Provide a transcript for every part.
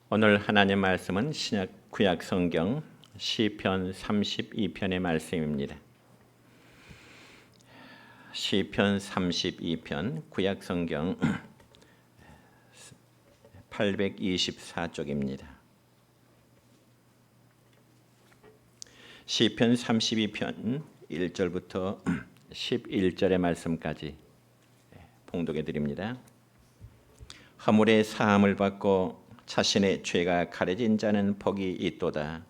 오늘 하나님 말씀은 신약 구약 성경 시편 32편의 말씀입니다. 시편 32편 구약 성경 824쪽입니다. 시편 32편 1절부터 11절의 말씀까지 봉독해 드립니다. 허물의 사함을 받고 자신의 죄가 가려진 자는 복이 있도다.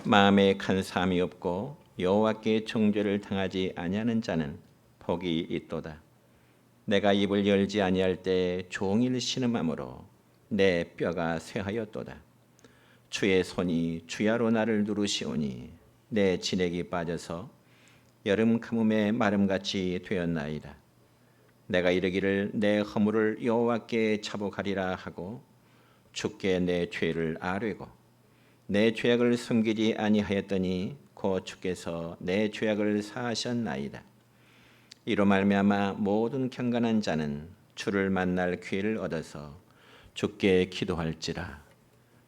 마음에 간사함이 없고 여호와께 정죄를 당하지 아니하는 자는 복이 있도다. 내가 입을 열지 아니할 때 종일 신음함으로 내 뼈가 쇠하였도다. 주의 손이 주야로 나를 누르시오니 내 진액이 빠져서 여름 가뭄에 마름같이 되었나이다. 내가 이르기를 내 허물을 여호와께 자복하리라 하고 주께 내 죄를 아뢰고 내 죄악을 숨기지 아니하였더니 곧 주께서 내 죄악을 사하셨나이다. 이로 말미암아 모든 경건한 자는 주를 만날 기회를 얻어서 주께 기도할지라.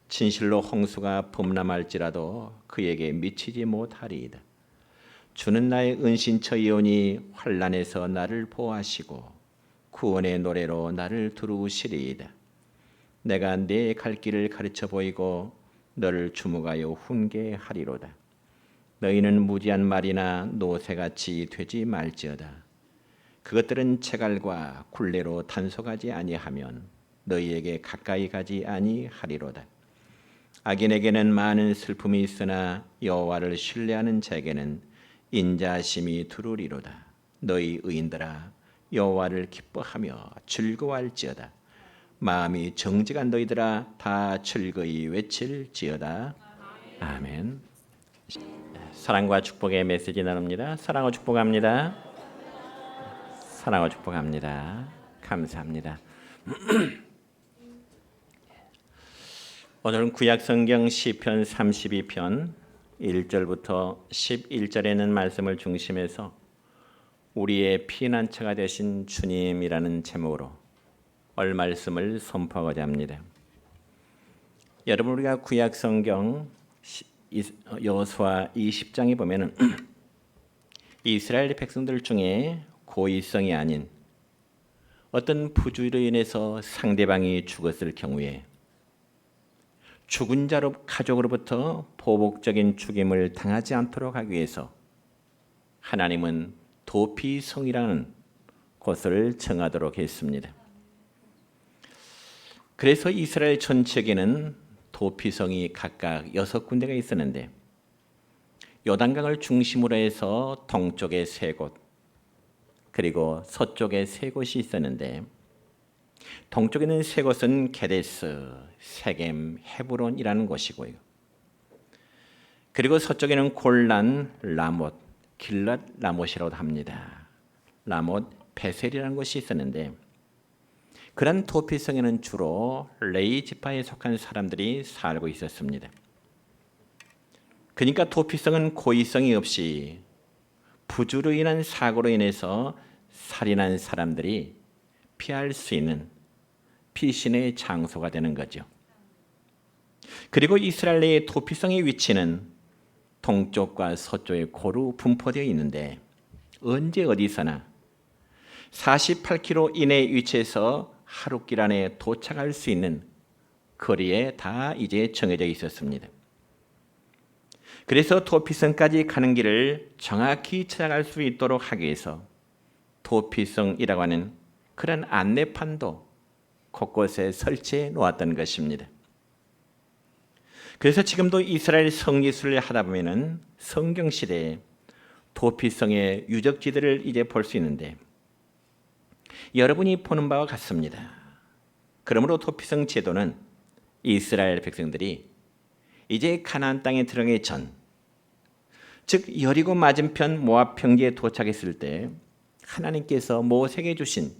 진실로 홍수가 범람할지라도 그에게 미치지 못하리이다. 주는 나의 은신처이오니 환난에서 나를 보호하시고 구원의 노래로 나를 두루시리이다. 내가 내 갈 길을 가르쳐 보이고 너를 주목하여 훈계하리로다. 너희는 무지한 말이나 노새같이 되지 말지어다. 그것들은 채갈과 굴레로 단속하지 아니하면 너희에게 가까이 가지 아니하리로다. 악인에게는 많은 슬픔이 있으나 여호와를 신뢰하는 자에게는 인자심이 두루리로다. 너희 의인들아 여호와를 기뻐하며 즐거워할지어다. 마음이 정직한 너희들아 다 즐거이 외칠지어다. 아멘. 사랑과 축복의 메시지 나눕니다. 사랑과 축복합니다. 사랑과 축복합니다. 감사합니다. 오늘은 구약 성경 시편 32편 1절부터 11절에 있는 말씀을 중심해서 우리의 피난처가 되신 주님이라는 제목으로 오늘 말씀을 선포하고자 합니다. 여러분, 우리가 구약 성경 여호수아 20장에 보면은 이스라엘 백성들 중에 고의성이 아닌 어떤 부주의로 인해서 상대방이 죽었을 경우에 죽은 자로 가족으로부터 보복적인 죽임을 당하지 않도록 하기 위해서 하나님은 도피성이라는 곳을 정하도록 했습니다. 그래서 이스라엘 전체에는 도피성이 각각 6군데가 있었는데 요단강을 중심으로 해서 동쪽에 3곳 그리고 서쪽에 3곳이 있었는데 동쪽에는 3곳은 게데스, 세겜, 헤브론이라는 곳이고요. 그리고 서쪽에는 골란, 라못, 길랏 라못이라고 합니다. 라못, 베셀이라는 곳이 있었는데 그런 도피성에는 주로 레위 지파에 속한 사람들이 살고 있었습니다. 그러니까 도피성은 고의성이 없이 부주로 인한 사고로 인해서 살인한 사람들이 피할 수 있는 피신의 장소가 되는 거죠. 그리고 이스라엘 내의 도피성의 위치는 동쪽과 서쪽에 고루 분포되어 있는데 언제 어디서나 48km 이내에 위치해서 하룻길 안에 도착할 수 있는 거리에 다 이제 정해져 있었습니다. 그래서 도피성까지 가는 길을 정확히 찾아갈 수 있도록 하기 위해서 도피성이라고 하는 그런 안내판도 곳곳에 설치해 놓았던 것입니다. 그래서 지금도 이스라엘 성지순례를 하다 보면은 성경 시대에 도피성의 유적지들을 이제 볼 수 있는데 여러분이 보는 바와 같습니다. 그러므로 도피성 제도는 이스라엘 백성들이 이제 가나안 땅에 들어가기 전, 즉 여리고 맞은편 모압 평지에 도착했을 때 하나님께서 모세에게 주신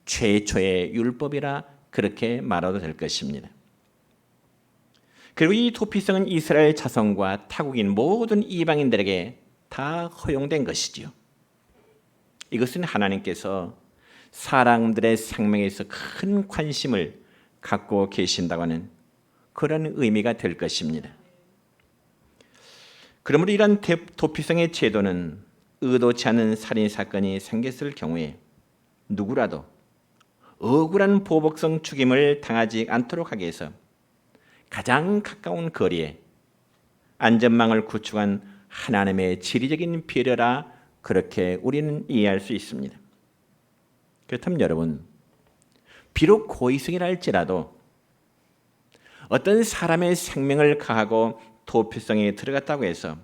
최초의 율법이라 그렇게 말해도 될 것입니다. 그리고 이 도피성은 이스라엘 자손과 타국인 모든 이방인들에게 다 허용된 것이지요. 이것은 하나님께서 사람들의 생명에서 큰 관심을 갖고 계신다고 하는 그런 의미가 될 것입니다. 그러므로 이런 도피성의 제도는 의도치 않은 살인 사건이 생겼을 경우에 누구라도 억울한 보복성 죽임을 당하지 않도록 하기 위해서 가장 가까운 거리에 안전망을 구축한 하나님의 지리적인 배려라, 그렇게 우리는 이해할 수 있습니다. 그렇다면 여러분, 비록 고의성이라 할지라도 어떤 사람의 생명을 가하고 도피성에 들어갔다고 해서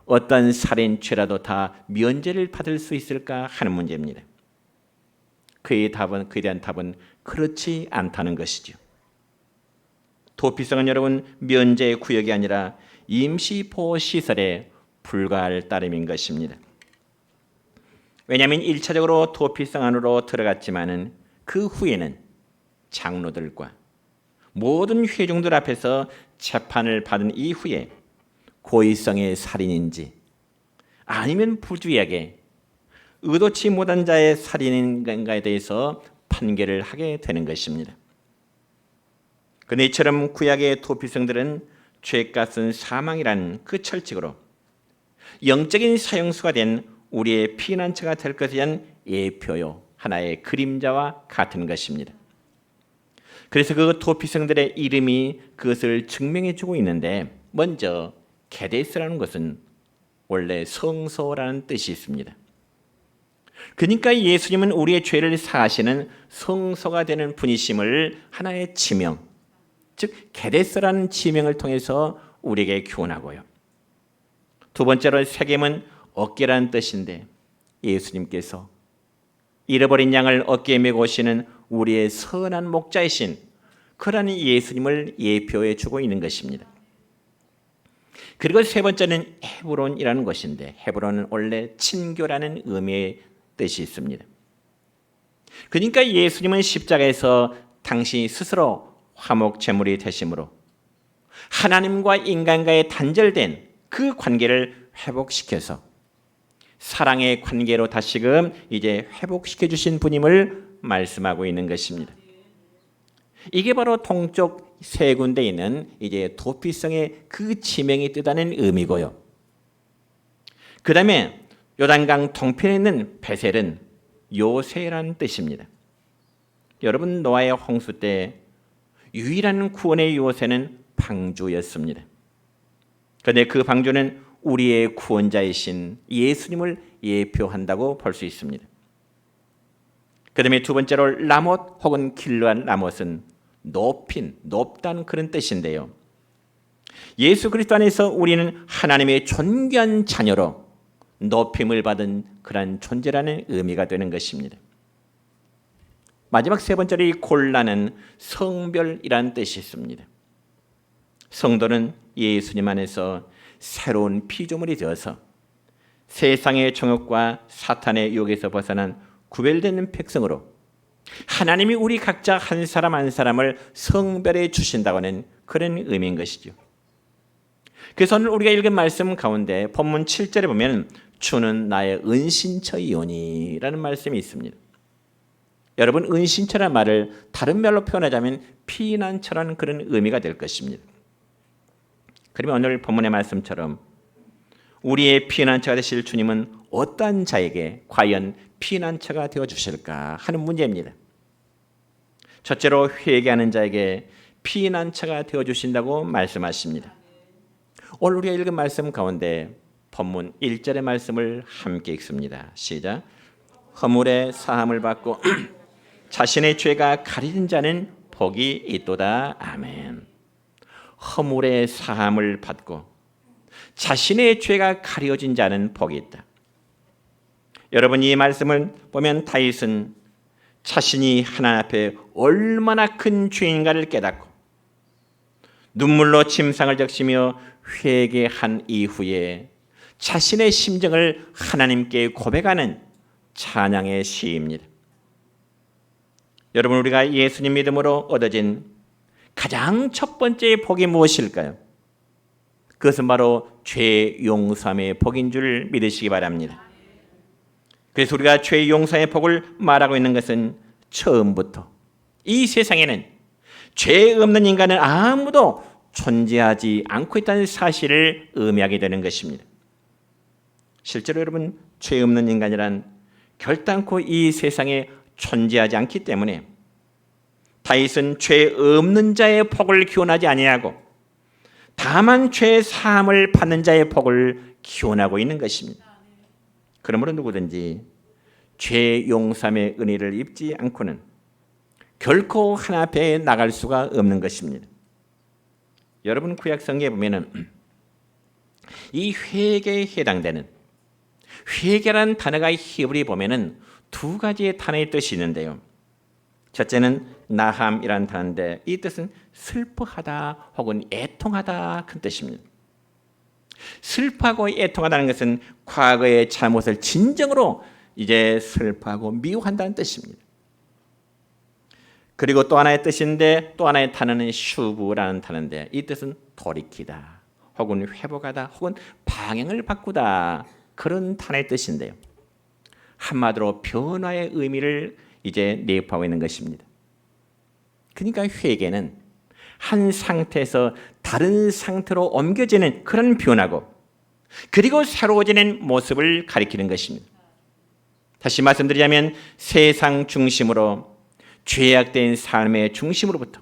어떤 살인죄라도 다 면제를 받을 수 있을까 하는 문제입니다. 그에 대한 답은 그렇지 않다는 것이죠. 도피성은 여러분 면제의 구역이 아니라 임시보호시설에 불과할 따름인 것입니다. 왜냐하면 1차적으로 도피성 안으로 들어갔지만은 그 후에는 장로들과 모든 회중들 앞에서 재판을 받은 이후에 고의성의 살인인지 아니면 부주의하게 의도치 못한 자의 살인인가에 대해서 판결을 하게 되는 것입니다. 그런데 이처럼 구약의 도피성들은 죄값은 사망이라는 그 철칙으로 영적인 사형수가 된 우리의 피난처가 될 것에 대한 예표요, 하나의 그림자와 같은 것입니다. 그래서 그 도피성들의 이름이 그것을 증명해 주고 있는데, 먼저 게데스라는 것은 원래 성소라는 뜻이 있습니다. 그러니까 예수님은 우리의 죄를 사하시는 성소가 되는 분이심을 하나의 지명, 즉 게데스라는 지명을 통해서 우리에게 교훈하고요. 두 번째로 세겜은 어깨라는 뜻인데, 예수님께서 잃어버린 양을 어깨에 메고 오시는 우리의 선한 목자이신 그러한 예수님을 예표해 주고 있는 것입니다. 그리고 세 번째는 헤브론이라는 것인데, 헤브론은 원래 친교라는 의미의 뜻이 있습니다. 그러니까 예수님은 십자가에서 당시 스스로 화목 제물이 되심으로 하나님과 인간과의 단절된 그 관계를 회복시켜서 사랑의 관계로 다시금 이제 회복시켜 주신 분임을 말씀하고 있는 것입니다. 이게 바로 동쪽 세 군데에 있는 이제 도피성의 그 지명이 뜻하는 의미고요. 그 다음에 요단강 동편에 있는 베셀은 요새라는 뜻입니다. 여러분, 노아의 홍수 때 유일한 구원의 요새는 방주였습니다. 그런데 그 방주는 우리의 구원자이신 예수님을 예표한다고 볼 수 있습니다. 그 다음에 두 번째로 라못 혹은 길르한 라못은 높다는 그런 뜻인데요. 예수 그리스도 안에서 우리는 하나님의 존귀한 자녀로 높임을 받은 그런 존재라는 의미가 되는 것입니다. 마지막 세 번째로 이 골라는 성별이라는 뜻이 있습니다. 성도는 예수님 안에서 새로운 피조물이 되어서 세상의 정욕과 사탄의 유혹에서 벗어난 구별되는 백성으로 하나님이 우리 각자 한 사람 한 사람을 성별해 주신다고 하는 그런 의미인 것이죠. 그래서 오늘 우리가 읽은 말씀 가운데 본문 7절에 보면 주는 나의 은신처이오니라는 말씀이 있습니다. 여러분, 은신처라는 말을 다른 말로 표현하자면 피난처라는 그런 의미가 될 것입니다. 그러면 오늘 본문의 말씀처럼 우리의 피난처가 되실 주님은 어떠한 자에게 과연 피난처가 되어 주실까 하는 문제입니다. 첫째로 회개하는 자에게 피난처가 되어 주신다고 말씀하십니다. 오늘 우리가 읽은 말씀 가운데 본문 1절의 말씀을 함께 읽습니다. 시작. 허물의 사함을 받고 자신의 죄가 가려진 자는 복이 있도다. 아멘. 허물의 사함을 받고 자신의 죄가 가려진 자는 복이 있다. 여러분, 이 말씀을 보면 다윗은 자신이 하나님 앞에 얼마나 큰 죄인가를 깨닫고 눈물로 침상을 적시며 회개한 이후에 자신의 심정을 하나님께 고백하는 찬양의 시입니다. 여러분, 우리가 예수님 믿음으로 얻어진 가장 첫 번째 복이 무엇일까요? 그것은 바로 죄 용서함의 복인 줄 믿으시기 바랍니다. 그래서 우리가 죄 용서의 복을 말하고 있는 것은 처음부터 이 세상에는 죄 없는 인간은 아무도 존재하지 않고 있다는 사실을 의미하게 되는 것입니다. 실제로 여러분, 죄 없는 인간이란 결단코 이 세상에 존재하지 않기 때문에 다윗은 죄 없는 자의 복을 기원하지 아니하고 다만 죄 사함을 받는 자의 복을 기원하고 있는 것입니다. 그러므로 누구든지 죄 용서의 은혜를 입지 않고는 결코 하나님 앞에 나갈 수가 없는 것입니다. 여러분, 구약 성경에 보면은 이 회개에 해당되는, 회개라는 단어가 히브리 보면은 두 가지의 단어의 뜻이 있는데요. 첫째는 나함이라는 단어인데 이 뜻은 슬퍼하다 혹은 애통하다 큰 뜻입니다. 슬퍼하고 애통하다는 것은 과거의 잘못을 진정으로 이제 슬퍼하고 미워한다는 뜻입니다. 그리고 또 하나의 뜻인데, 또 하나의 단어는 슈브라는 단어인데 이 뜻은 돌이키다 혹은 회복하다 혹은 방향을 바꾸다, 그런 단어의 뜻인데요. 한마디로 변화의 의미를 이제 내포하고 있는 것입니다. 그러니까 회개는 한 상태에서 다른 상태로 옮겨지는 그런 변화고, 그리고 새로워지는 모습을 가리키는 것입니다. 다시 말씀드리자면 세상 중심으로, 죄악된 삶의 중심으로부터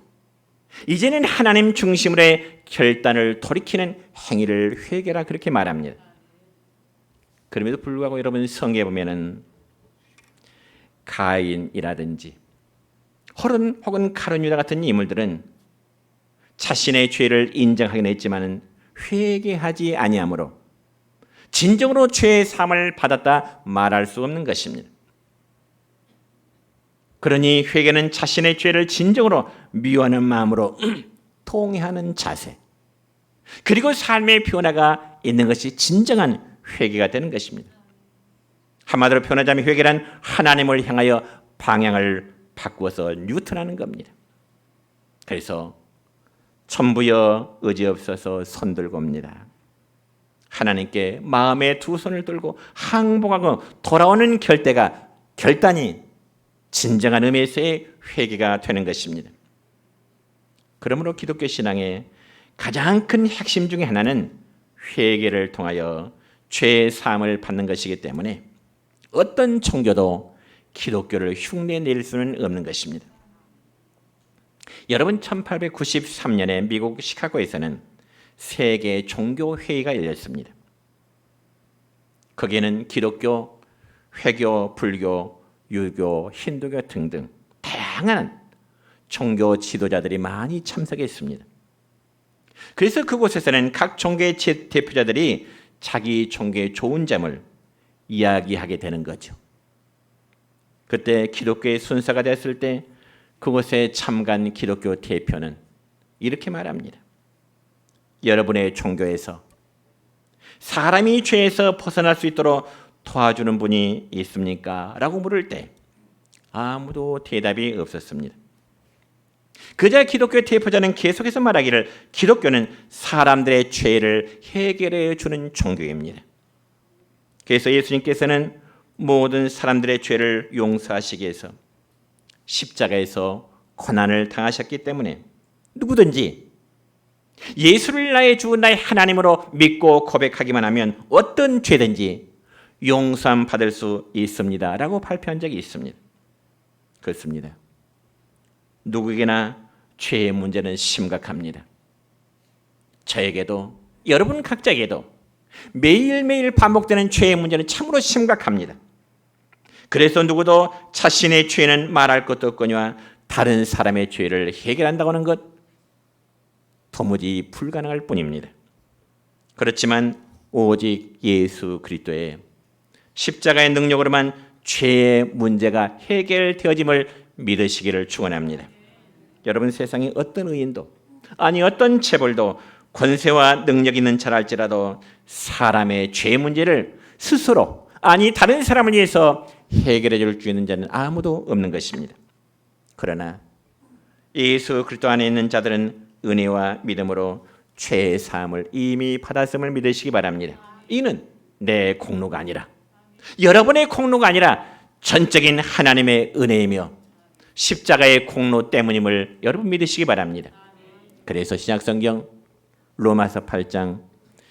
이제는 하나님 중심으로의 결단을 돌이키는 행위를 회개라 그렇게 말합니다. 그럼에도 불구하고 여러분, 성경에 보면은 가인이라든지 혹은 가룟 유다 같은 인물들은 자신의 죄를 인정하긴 했지만 회개하지 아니하므로 진정으로 죄의 사함을 받았다 말할 수 없는 것입니다. 그러니 회개는 자신의 죄를 진정으로 미워하는 마음으로 통회하는 자세, 그리고 삶의 변화가 있는 것이 진정한 회개가 되는 것입니다. 한마디로 표현하자면 회개란 하나님을 향하여 방향을 바꾸어서 뉴턴하는 겁니다. 그래서 천부여 의지없어서 손 들고 옵니다. 하나님께 마음의 두 손을 들고 항복하고 돌아오는 결단이 진정한 의미에서의 회개가 되는 것입니다. 그러므로 기독교 신앙의 가장 큰 핵심 중에 하나는 회개를 통하여 죄의 사함을 받는 것이기 때문에 어떤 종교도 기독교를 흉내낼 수는 없는 것입니다. 여러분, 1893년에 미국 시카고에서는 세계 종교회의가 열렸습니다. 거기에는 기독교, 회교, 불교, 유교, 힌두교 등등 다양한 종교 지도자들이 많이 참석했습니다. 그래서 그곳에서는 각 종교의 대표자들이 자기 종교의 좋은 점을 이야기하게 되는 거죠. 그때 기독교의 순서가 됐을 때 그곳에 참가한 기독교 대표는 이렇게 말합니다. 여러분의 종교에서 사람이 죄에서 벗어날 수 있도록 도와주는 분이 있습니까? 라고 물을 때 아무도 대답이 없었습니다. 그자 기독교 대표자는 계속해서 말하기를 기독교는 사람들의 죄를 해결해 주는 종교입니다. 그래서 예수님께서는 모든 사람들의 죄를 용서하시기 위해서 십자가에서 고난을 당하셨기 때문에 누구든지 예수를 나의 주 나의 하나님으로 믿고 고백하기만 하면 어떤 죄든지 용서함 받을 수 있습니다 라고 발표한 적이 있습니다. 그렇습니다. 누구에게나 죄의 문제는 심각합니다. 저에게도 여러분 각자에게도 매일매일 반복되는 죄의 문제는 참으로 심각합니다. 그래서 누구도 자신의 죄는 말할 것도 없거니와 다른 사람의 죄를 해결한다고 하는 것 도무지 불가능할 뿐입니다. 그렇지만 오직 예수 그리스도의 십자가의 능력으로만 죄의 문제가 해결되어짐을 믿으시기를 축원합니다. 여러분, 세상에 어떤 의인도 아니 어떤 체벌도 권세와 능력 있는 자라 할지라도 사람의 죄 문제를 스스로 아니 다른 사람을 위해서 해결해 줄 수 있는 자는 아무도 없는 것입니다. 그러나 예수 그리스도 안에 있는 자들은 은혜와 믿음으로 죄의 사함을 이미 받았음을 믿으시기 바랍니다. 이는 내 공로가 아니라 여러분의 공로가 아니라 전적인 하나님의 은혜이며 십자가의 공로 때문임을 여러분 믿으시기 바랍니다. 그래서 신약성경 로마서 8장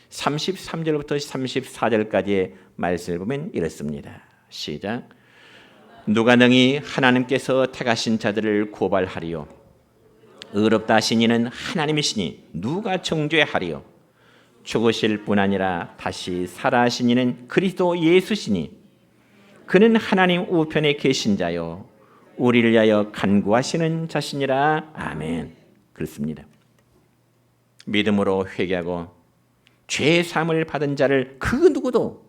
33절부터 34절까지의 말씀을 보면 이렇습니다. 시작. 누가 능히 하나님께서 택하신 자들을 고발하리요? 의롭다 하신 이는 하나님이시니 누가 정죄하리요? 죽으실 뿐 아니라 다시 살아하신 이는 그리스도 예수시니 그는 하나님 우편에 계신 자요 우리를 위하여 간구하시는 자시니라. 아멘. 그렇습니다. 믿음으로 회개하고 죄 사함을 받은 자를 그 누구도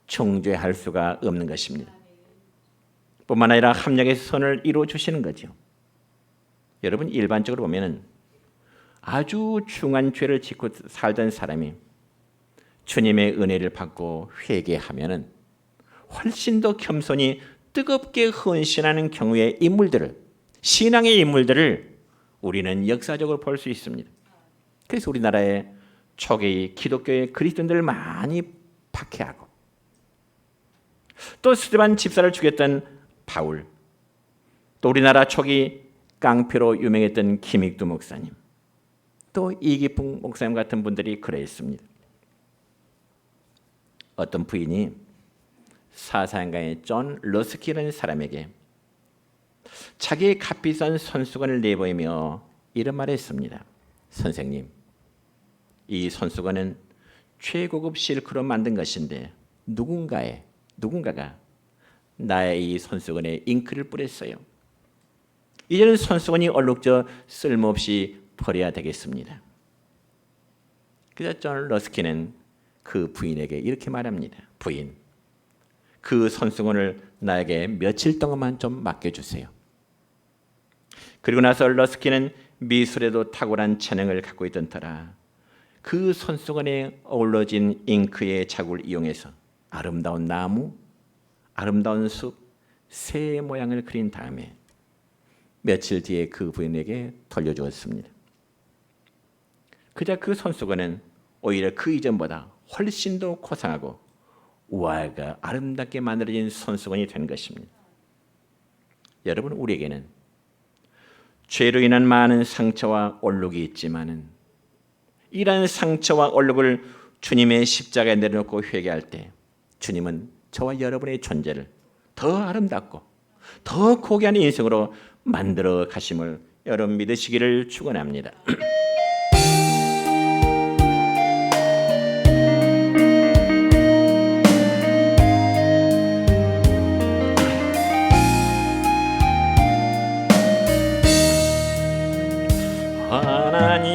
정죄할 수가 없는 것입니다. 뿐만 아니라 합력에서 선을 이루어 주시는 거죠. 여러분 일반적으로 보면은 아주 중한 죄를 짓고 살던 사람이 주님의 은혜를 받고 회개하면은 훨씬 더 겸손히 뜨겁게 헌신하는 경우의 인물들을, 신앙의 인물들을 우리는 역사적으로 볼 수 있습니다. 그래서 우리나라의 초기 기독교의 그리스도인들을 많이 박해하고 또 스데반 집사를 죽였던 바울, 또 우리나라 초기 깡패로 유명했던 김익두 목사님, 또 이기풍 목사님 같은 분들이 그러했습니다. 어떤 부인이 사사연가의 존 러스키라는 사람에게 자기의 값비싼 손수건을 내보이며 이런 말을 했습니다. 선생님, 이 손수건은 최고급 실크로 만든 것인데 누군가가 나의 이 손수건에 잉크를 뿌렸어요. 이제는 손수건이 얼룩져 쓸모없이 버려야 되겠습니다. 그래서 존 러스키는 그 부인에게 이렇게 말합니다. 부인, 그 손수건을 나에게 며칠 동안만 좀 맡겨주세요. 그리고 나서 러스키는 미술에도 탁월한 재능을 갖고 있던 터라 그 손수건에 어우러진 잉크의 자국을 이용해서 아름다운 나무, 아름다운 숲, 새 모양을 그린 다음에 며칠 뒤에 그 부인에게 돌려주었습니다. 그자 그 손수건은 오히려 그 이전보다 훨씬 더 고상하고 우아하고 아름답게 만들어진 손수건이 된 것입니다. 여러분, 우리에게는 죄로 인한 많은 상처와 얼룩이 있지만은 이러한 상처와 얼룩을 주님의 십자가에 내려놓고 회개할 때 주님은 저와 여러분의 존재를 더 아름답고 더 고귀한 인생으로 만들어 가심을 여러분 믿으시기를 축원합니다.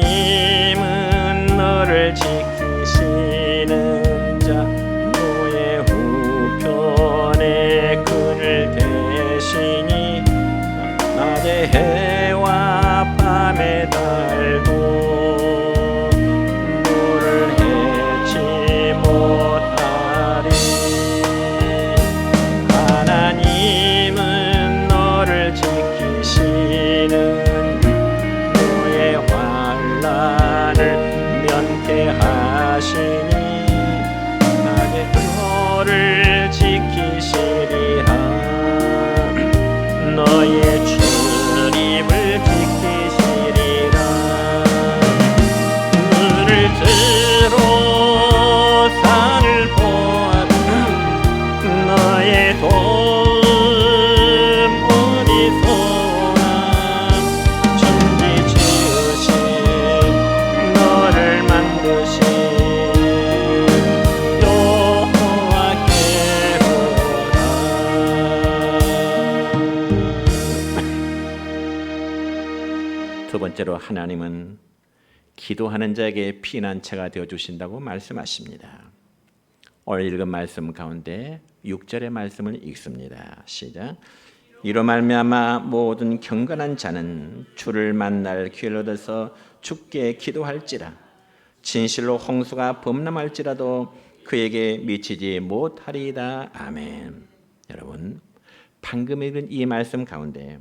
하나님은 너를 지키시는 자 너의 우편에 그늘 대시니 낮에 해와 밤에 달도 너를 해치 못하리. 하나님은 너를 지키시는 하시니 나의 너를 지키시리라. 너의 출입을 지키시리라. 눈을 들어 산을 보아라. 너의 도움 어디서나 천지 지으신 너를 만드신 두 번째로 하나님은 기도하는 자에게 피난처가 되어주신다고 말씀하십니다. 오늘 읽은 말씀 가운데 6절의 말씀을 읽습니다. 시작. 이로 말미암아 모든 경건한 자는 주를 만날 기회를 얻어서 주께 기도할지라. 진실로 홍수가 범람할지라도 그에게 미치지 못하리이다. 아멘. 여러분, 방금 읽은 이 말씀 가운데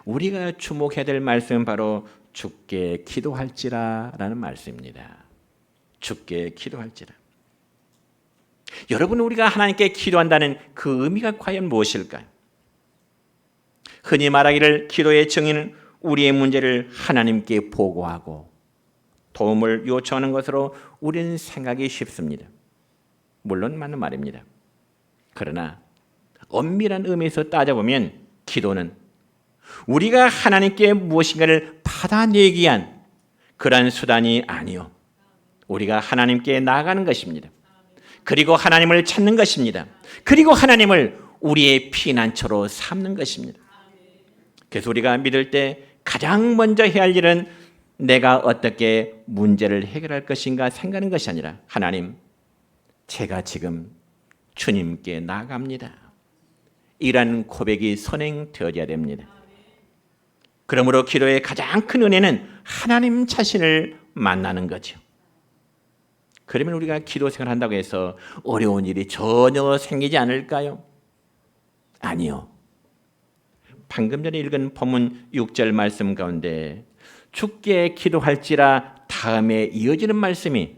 우리가 주목해야 될 말씀은 바로 주께 기도할지라라는 말씀입니다. 주께 기도할지라. 여러분, 우리가 하나님께 기도한다는 그 의미가 과연 무엇일까요? 흔히 말하기를 기도의 정의는 우리의 문제를 하나님께 보고하고 도움을 요청하는 것으로 우리는 생각이 쉽습니다. 물론 맞는 말입니다. 그러나 엄밀한 의미에서 따져보면 기도는 우리가 하나님께 무엇인가를 받아내기 위한 그러한 수단이 아니요, 우리가 하나님께 나아가는 것입니다. 그리고 하나님을 찾는 것입니다. 그리고 하나님을 우리의 피난처로 삼는 것입니다. 그래서 우리가 믿을 때 가장 먼저 해야 할 일은 내가 어떻게 문제를 해결할 것인가 생각하는 것이 아니라, 하나님, 제가 지금 주님께 나아갑니다, 이런 고백이 선행되어야 됩니다. 그러므로 기도의 가장 큰 은혜는 하나님 자신을 만나는 거죠. 그러면 우리가 기도 생활을 한다고 해서 어려운 일이 전혀 생기지 않을까요? 아니요. 방금 전에 읽은 본문 6절 말씀 가운데 주께 기도할지라 다음에 이어지는 말씀이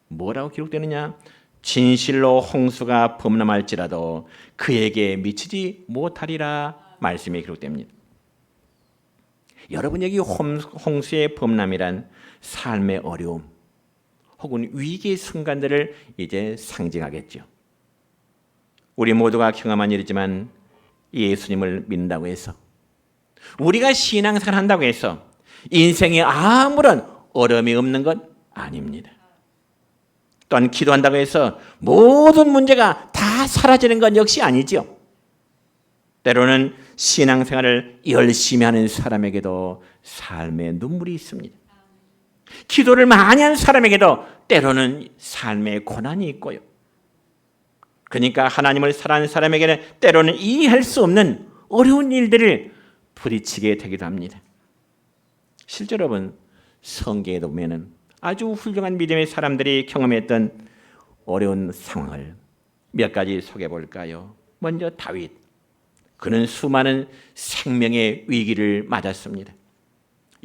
뭐라고 기록되느냐? 진실로 홍수가 범람할지라도 그에게 미치지 못하리라 말씀이 기록됩니다. 여러분, 여기 홍수의 범람이란 삶의 어려움 혹은 위기의 순간들을 이제 상징하겠죠. 우리 모두가 경험한 일이지만 예수님을 믿는다고 해서, 우리가 신앙생활 한다고 해서 인생에 아무런 어려움이 없는 건 아닙니다. 또한 기도한다고 해서 모든 문제가 다 사라지는 건 역시 아니죠. 때로는 신앙생활을 열심히 하는 사람에게도 삶의 눈물이 있습니다. 기도를 많이 하는 사람에게도 때로는 삶의 고난이 있고요. 그러니까 하나님을 사랑하는 사람에게는 때로는 이해할 수 없는 어려운 일들을 부딪히게 되기도 합니다. 실제로 여러분, 성경에도 보면 아주 훌륭한 믿음의 사람들이 경험했던 어려운 상황을 몇 가지 소개해 볼까요? 먼저 다윗. 그는 수많은 생명의 위기를 맞았습니다.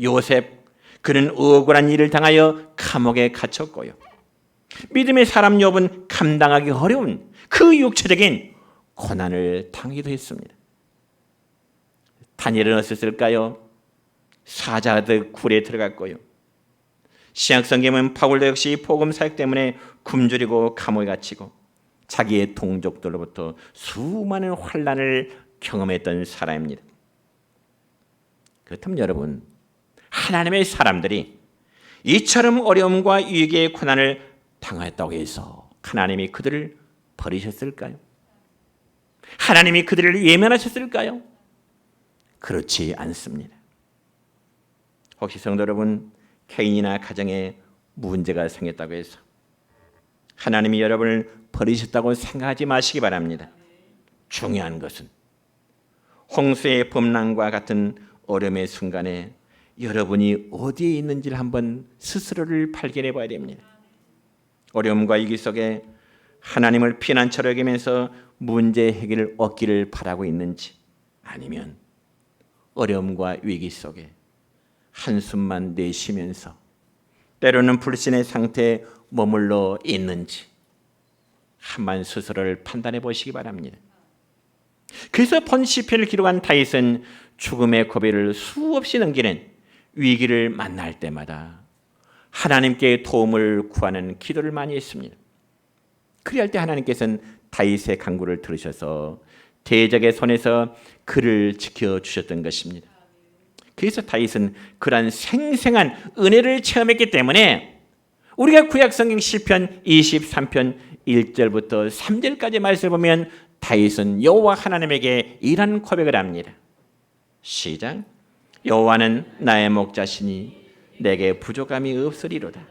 요셉. 그는 억울한 일을 당하여 감옥에 갇혔고요. 믿음의 사람 욥은 감당하기 어려운 그 육체적인 고난을 당하기도 했습니다. 다니엘은 어땠을까요? 사자들 굴에 들어갔고요. 신약성경은 바울도 역시 복음 사역 때문에 굶주리고 감옥에 갇히고 자기의 동족들로부터 수많은 환난을 경험했던 사람입니다. 그렇다면 여러분, 하나님의 사람들이 이처럼 어려움과 위기의 고난을 당했다고 해서 하나님이 그들을 버리셨을까요? 하나님이 그들을 외면하셨을까요? 그렇지 않습니다. 혹시 성도 여러분, 개인이나 가정에 문제가 생겼다고 해서 하나님이 여러분을 버리셨다고 생각하지 마시기 바랍니다. 중요한 것은 홍수의 범람과 같은 어려움의 순간에 여러분이 어디에 있는지를 한번 스스로를 발견해 봐야 됩니다. 어려움과 위기 속에 하나님을 피난처로 여기면서 문제 해결을 얻기를 바라고 있는지, 아니면 어려움과 위기 속에 한숨만 내쉬면서 때로는 불신의 상태에 머물러 있는지 한번 스스로를 판단해 보시기 바랍니다. 그래서 본 시편을 기록한 다윗은 죽음의 고비를 수없이 넘기는 위기를 만날 때마다 하나님께 도움을 구하는 기도를 많이 했습니다. 그리할 때 하나님께서는 다윗의 간구를 들으셔서 대적의 손에서 그를 지켜주셨던 것입니다. 그래서 다윗은 그러한 생생한 은혜를 체험했기 때문에 우리가 구약성경 시편 23편 1절부터 3절까지 말씀을 보면 다윗은 여호와 하나님에게 이런 고백을 합니다. 시작. 여호와는 나의 목자시니 내게 부족함이 없으리로다.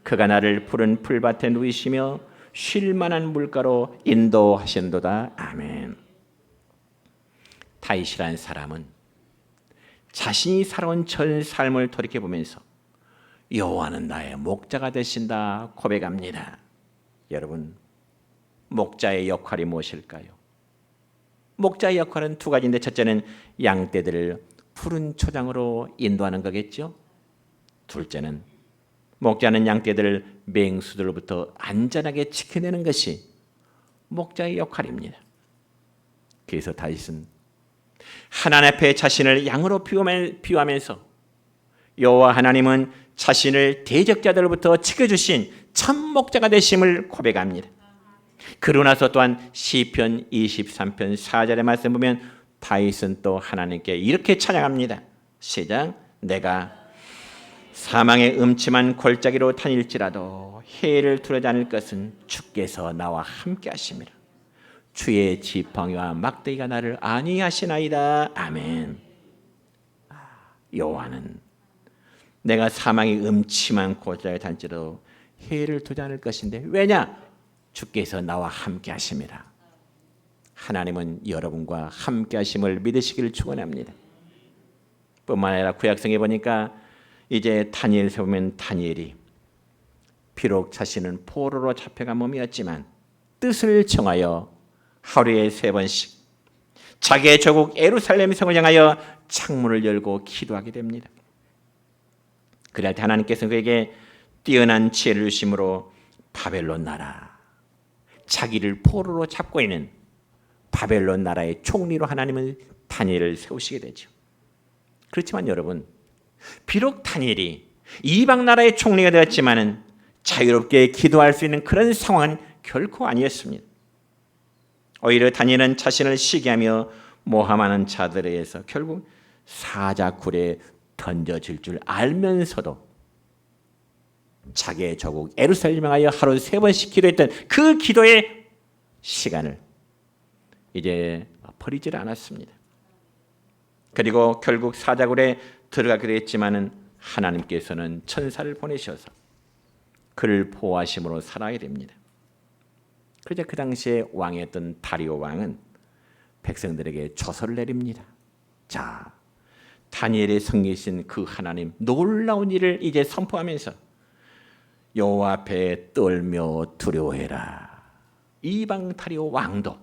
그가 나를 푸른 풀밭에 누이시며 쉴 만한 물가로 인도하신도다. 아멘. 다윗이라는 사람은 자신이 살아온 전 삶을 돌이켜보면서 여호와는 나의 목자가 되신다 고백합니다. 여러분, 목자의 역할이 무엇일까요? 목자의 역할은 두 가지인데, 첫째는 양떼들을 푸른 초장으로 인도하는 거겠죠. 둘째는 목자는 양떼들을 맹수들로부터 안전하게 지켜내는 것이 목자의 역할입니다. 그래서 다윗은 하나님 앞에 자신을 양으로 비유하면서 여호와 하나님은 자신을 대적자들로부터 지켜주신 참 목자가 되심을 고백합니다. 그러고 나서 또한 시편 23편 4절의 말씀 보면 다윗은 또 하나님께 이렇게 찬양합니다. 시작. 내가 사망의 음침한 골짜기로 다닐지라도 해를 두려지 않을 것은 주께서 나와 함께 하심이라. 주의 지팡이와 막대기가 나를 안위하시나이다. 아멘. 여호와는 내가 사망의 음침한 골짜기에 다닐지라도 해를 두지 않을 것인데 왜냐? 주께서 나와 함께 하심이라. 하나님은 여러분과 함께 하심을 믿으시기를 축원합니다. 뿐만 아니라 구약성에 보니까 이제 다니엘에 보면 다니엘이 비록 자신은 포로로 잡혀간 몸이었지만 뜻을 정하여 하루에 3번씩 자기의 조국 예루살렘 성을 향하여 창문을 열고 기도하게 됩니다. 그럴 때 하나님께서 그에게 뛰어난 지혜를 주심으로 바벨론 나라, 자기를 포로로 잡고 있는 바벨론 나라의 총리로 하나님은 다니엘을 세우시게 되죠. 그렇지만 여러분, 비록 다니엘이 이방 나라의 총리가 되었지만은 자유롭게 기도할 수 있는 그런 상황은 결코 아니었습니다. 오히려 다니엘은 자신을 시기하며 모함하는 자들에 의해서 결국 사자굴에 던져질 줄 알면서도 자기의 조국 예루살렘을 향하여 하루 3번씩 기도했던 그 기도의 시간을 이제 버리질 않았습니다. 그리고 결국 사자굴에 들어가기도 했지만은 하나님께서는 천사를 보내셔서 그를 보호하심으로 살아야 됩니다. 그러자 그 당시에 왕이었던 다리오 왕은 백성들에게 조서를 내립니다. 자, 다니엘의 성계신 그 하나님 놀라운 일을 이제 선포하면서 여호와 앞에 떨며 두려워해라. 이방 다리오 왕도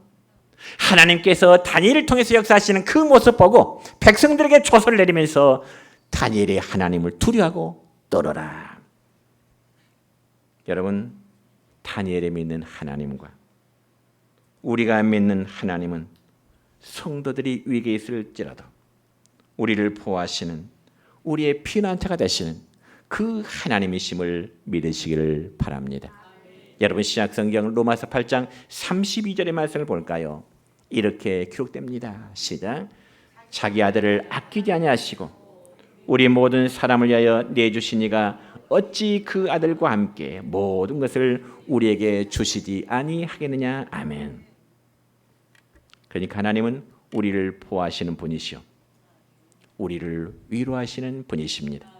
하나님께서 다니엘을 통해서 역사하시는 그 모습 보고 백성들에게 조서를 내리면서 다니엘의 하나님을 두려워하고 떨어라. 여러분, 다니엘이 믿는 하나님과 우리가 믿는 하나님은 성도들이 위기에 있을지라도 우리를 보호하시는 우리의 피난처가 되시는 그 하나님이심을 믿으시기를 바랍니다. 여러분, 신약성경 로마서 8장 32절의 말씀을 볼까요? 이렇게 기록됩니다. 시작. 자기 아들을 아끼지 아니하시고 우리 모든 사람을 위하여 내주신 이가 어찌 그 아들과 함께 모든 것을 우리에게 주시지 아니하겠느냐. 아멘. 그러니까 하나님은 우리를 보호하시는 분이시오, 우리를 위로하시는 분이십니다.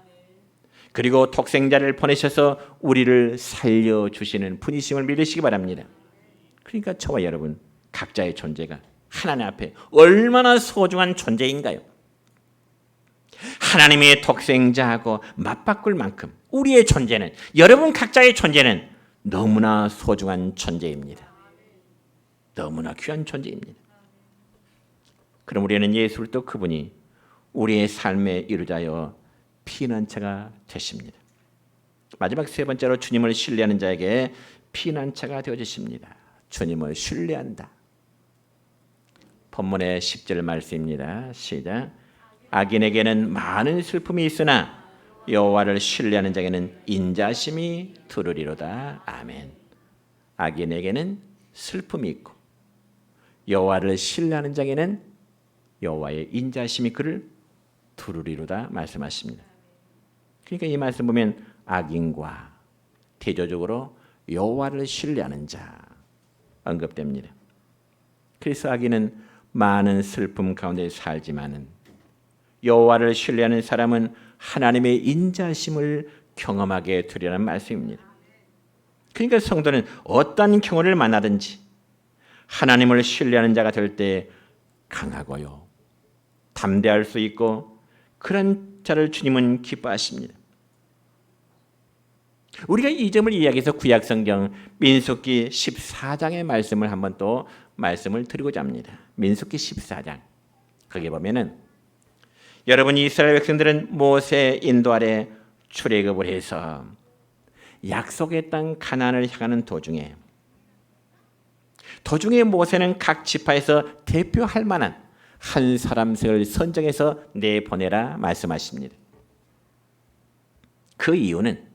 그리고 독생자를 보내셔서 우리를 살려주시는 분이심을 믿으시기 바랍니다. 그러니까 저와 여러분 각자의 존재가 하나님 앞에 얼마나 소중한 존재인가요? 하나님의 독생자하고 맞바꿀 만큼 우리의 존재는, 여러분 각자의 존재는 너무나 소중한 존재입니다. 너무나 귀한 존재입니다. 그럼 우리는 예수를 또 그분이 우리의 삶의 이루자여 피난처가 되십니다. 마지막 3번째로 주님을 신뢰하는 자에게 피난처가 되어주십니다. 주님을 신뢰한다. 본문의 10절 말씀입니다. 시작. 악인에게는 많은 슬픔이 있으나 여호와를 신뢰하는 자에게는 인자심이 두르리로다. 아멘. 악인에게는 슬픔이 있고 여호와를 신뢰하는 자에게는 여호와의 인자심이 그를 두르리로다 말씀하십니다. 그러니까 이 말씀 보면 악인과 대조적으로 여호와를 신뢰하는 자 언급됩니다. 그래서 악인은 많은 슬픔 가운데 살지만은 여호와를 신뢰하는 사람은 하나님의 인자심을 경험하게 되리라는 말씀입니다. 그러니까 성도는 어떤 경우를 만나든지 하나님을 신뢰하는 자가 될 때 강하고요, 담대할 수 있고 그런 자를 주님은 기뻐하십니다. 우리가 이 점을 이야기해서 구약성경 민수기 14장의 말씀을 한번 또 말씀을 드리고자 합니다. 민수기 14장 거기에 보면은 여러분 이스라엘 백성들은 모세 인도 아래 출애굽을 해서 약속의 땅 가나안을 향하는 도중에 모세는 각 지파에서 대표할 만한 한 사람을 선정해서 내보내라 말씀하십니다. 그 이유는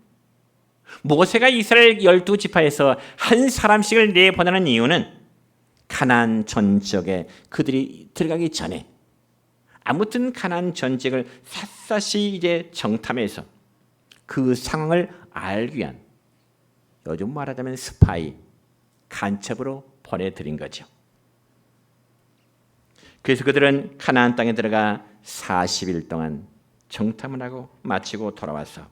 모세가 이스라엘 12지파에서 한 사람씩을 내보내는 이유는 가나안 전 지역에 그들이 들어가기 전에 아무튼 가나안 전 지역을 샅샅이 이제 정탐해서 그 상황을 알기 위한, 요즘 말하자면 스파이, 간첩으로 보내드린 거죠. 그래서 그들은 가나안 땅에 들어가 40일 동안 정탐을 하고 마치고 돌아와서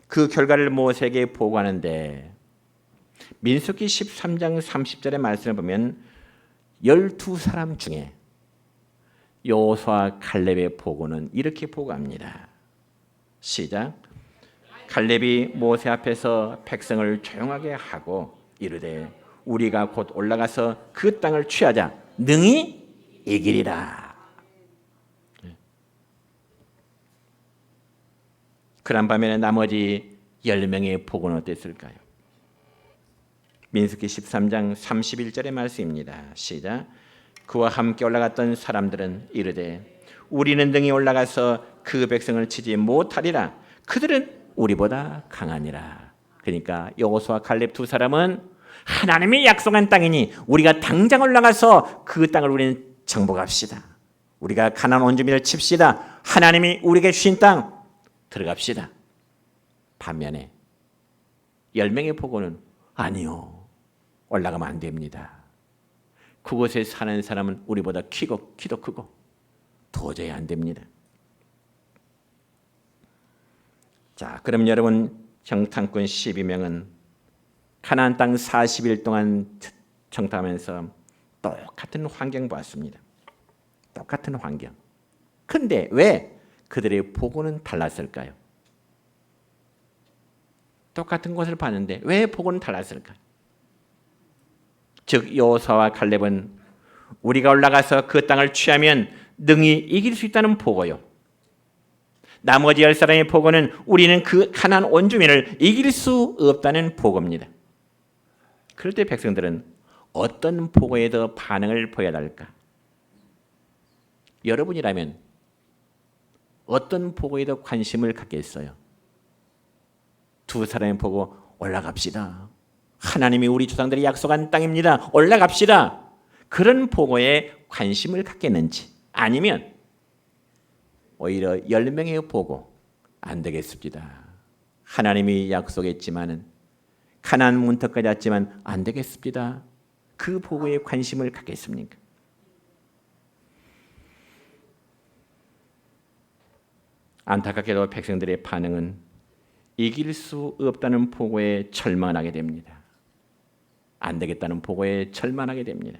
그 결과를 모세에게 보고하는데, 민수기 13장 30절의 말씀을 보면 12사람 중에 여호수아 칼렙의 보고는 이렇게 보고합니다. 시작. 칼렙이 모세 앞에서 백성을 조용하게 하고 이르되 우리가 곧 올라가서 그 땅을 취하자 능히 이기리라. 그런 반면에 나머지 10명의 보고는 어땠을까요? 민수기 13장 31절의 말씀입니다. 시작. 그와 함께 올라갔던 사람들은 이르되 우리는 능히 올라가서 그 백성을 치지 못하리라. 그들은 우리보다 강하니라. 그러니까 여호수아 칼렙 두 사람은 하나님이 약속한 땅이니 우리가 당장 올라가서 그 땅을 우리는 정복합시다. 우리가 가나안 원주민을 칩시다. 하나님이 우리에게 주신 땅 들어갑시다. 반면에 10명의 보고는 아니요, 올라가면 안 됩니다. 그곳에 사는 사람은 우리보다 키도 크고 도저히 안 됩니다. 자, 그럼 여러분, 정탐꾼 12명은 가나안 땅 40일 동안 정탐하면서 똑같은 환경 보았습니다. 똑같은 환경. 근데 왜 그들의 보고는 달랐을까요? 똑같은 것을 봤는데 왜 보고는 달랐을까요? 즉 여호수아와 칼렙은 우리가 올라가서 그 땅을 취하면 능히 이길 수 있다는 보고요. 나머지 10사람의 보고는 우리는 그 가나안 원주민을 이길 수 없다는 보고입니다. 그럴 때 백성들은 어떤 보고에 더 반응을 보여야 할까? 여러분이라면 어떤 보고에 더 관심을 갖겠어요? 두 사람의 보고 올라갑시다. 하나님이 우리 조상들이 약속한 땅입니다. 올라갑시다. 그런 보고에 관심을 갖겠는지, 아니면 오히려 10명의 보고 안 되겠습니다. 하나님이 약속했지만은 가나안 문턱까지 왔지만 안 되겠습니다. 그 보고에 관심을 갖겠습니까? 안타깝게도 백성들의 반응은 이길 수 없다는 보고에 절망하게 됩니다. 안 되겠다는 보고에 절망하게 됩니다.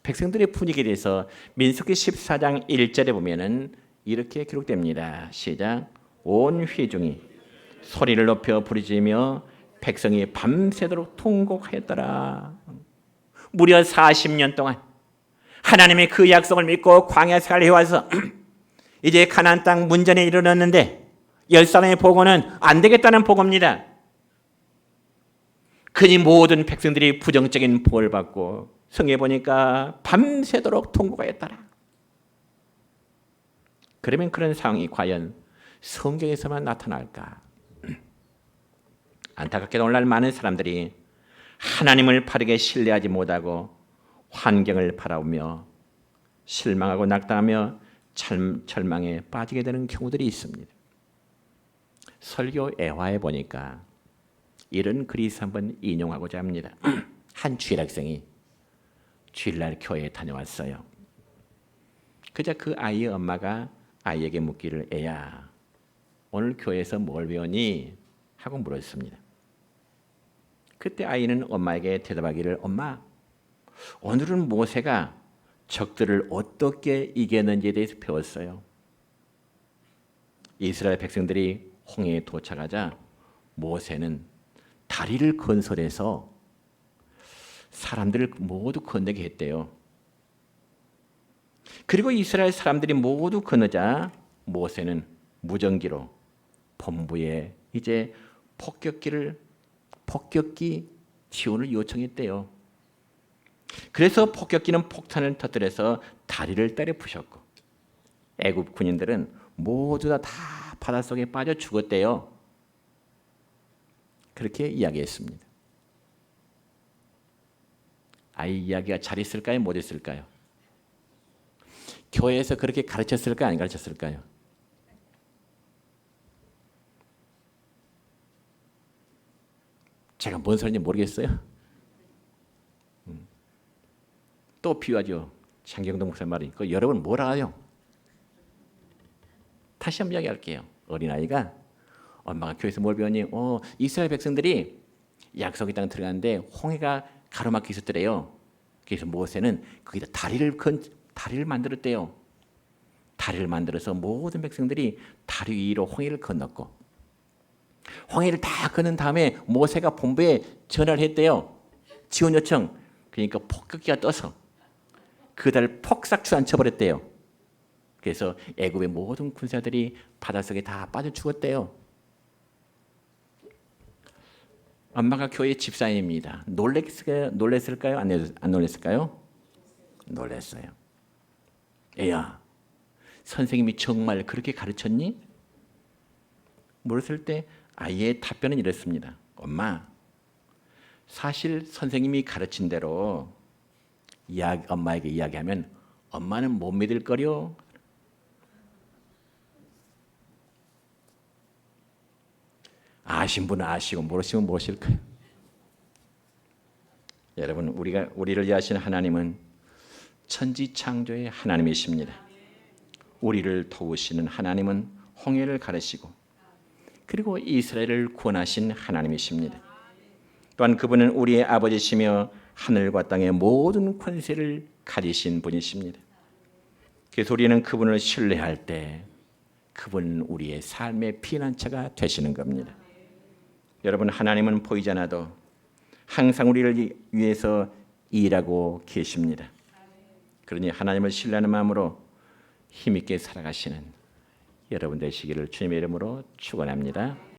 백성들의 분위기에 대해서 민수기 14장 1절에 보면은 이렇게 기록됩니다. 시작. 온 회중이 소리를 높여 부르짖으며 백성이 밤새도록 통곡하였더라. 무려 40년 동안 하나님의 그 약속을 믿고 광야 생활을 해와서 이제 가나안 땅 문전에 이르렀는데 10사람의 보고는 안 되겠다는 보고입니다. 그니 모든 백성들이 부정적인 보고를 받고 성에 보니까 밤새도록 통곡하였더라. 그러면 그런 상황이 과연 성경에서만 나타날까? 안타깝게도 오늘날 많은 사람들이 하나님을 바르게 신뢰하지 못하고 환경을 바라보며 실망하고 낙담하며 절망에 빠지게 되는 경우들이 있습니다. 설교 애화에 보니까 이런 글이 한번 인용하고자 합니다. 한 주일학생이 주일날 교회에 다녀왔어요. 그저 그 아이의 엄마가 아이에게 묻기를, 애야, 오늘 교회에서 뭘 배웠니? 하고 물었습니다. 그때 아이는 엄마에게 대답하기를, 엄마, 오늘은 모세가 적들을 어떻게 이겼는지에 대해서 배웠어요. 이스라엘 백성들이 홍해에 도착하자 모세는 다리를 건설해서 사람들을 모두 건너게 했대요. 그리고 이스라엘 사람들이 모두 건너자 모세는 무전기로 본부에 이제 폭격기 지원을 요청했대요. 그래서 폭격기는 폭탄을 터뜨려서 다리를 때려 부셨고 애굽 군인들은 모두 다 바닷속에 빠져 죽었대요. 그렇게 이야기했습니다. 아이 이야기가 잘 있을까요? 못 있을까요? 교회에서 그렇게 가르쳤을까요? 안 가르쳤을까요? 제가 뭔 소리인지 모르겠어요. 또 비유하죠. 장경동 목사 말이. 여러분 뭘 알아요? 다시 한번 이야기할게요. 어린아이가 엄마가 교회에서 뭘 배웠니? 이스라엘 백성들이 약속의 땅 들어가는데 홍해가 가로막혀 있었더래요. 그래서 모세는 거기다 다리를 만들었대요. 다리를 만들어서 모든 백성들이 다리 위로 홍해를 건넜고 홍해를 다 건넌 다음에 모세가 본부에 전화를 했대요. 지원 요청. 그러니까 폭격기가 떠서 그 달을 폭삭 주안쳐버렸대요. 그래서 애굽의 모든 군사들이 바닷속에 다 빠져 죽었대요. 엄마가 교회 집사님입니다. 놀랬을까요? 안 놀랬을까요? 놀랬어요. 애야, 선생님이 정말 그렇게 가르쳤니? 물었을 때 아이의 답변은 이랬습니다. 엄마, 사실 선생님이 가르친 대로 엄마에게 이야기하면 엄마는 못 믿을 거려. 아신 분은 아시고 모르시면 모르실까요? 여러분, 우리를 위하신 하나님은 천지 창조의 하나님이십니다. 우리를 도우시는 하나님은 홍해를 가르시고 그리고 이스라엘을 구원하신 하나님이십니다. 또한 그분은 우리의 아버지시며 하늘과 땅의 모든 권세를 가지신 분이십니다. 그래서 우리는 그분을 신뢰할 때 그분은 우리의 삶의 피난처가 되시는 겁니다. 여러분, 하나님은 보이지 않아도 항상 우리를 위해서 일하고 계십니다. 그러니 하나님을 신뢰하는 마음으로 힘있게 살아가시는 여러분 되시기를 주님의 이름으로 축원합니다.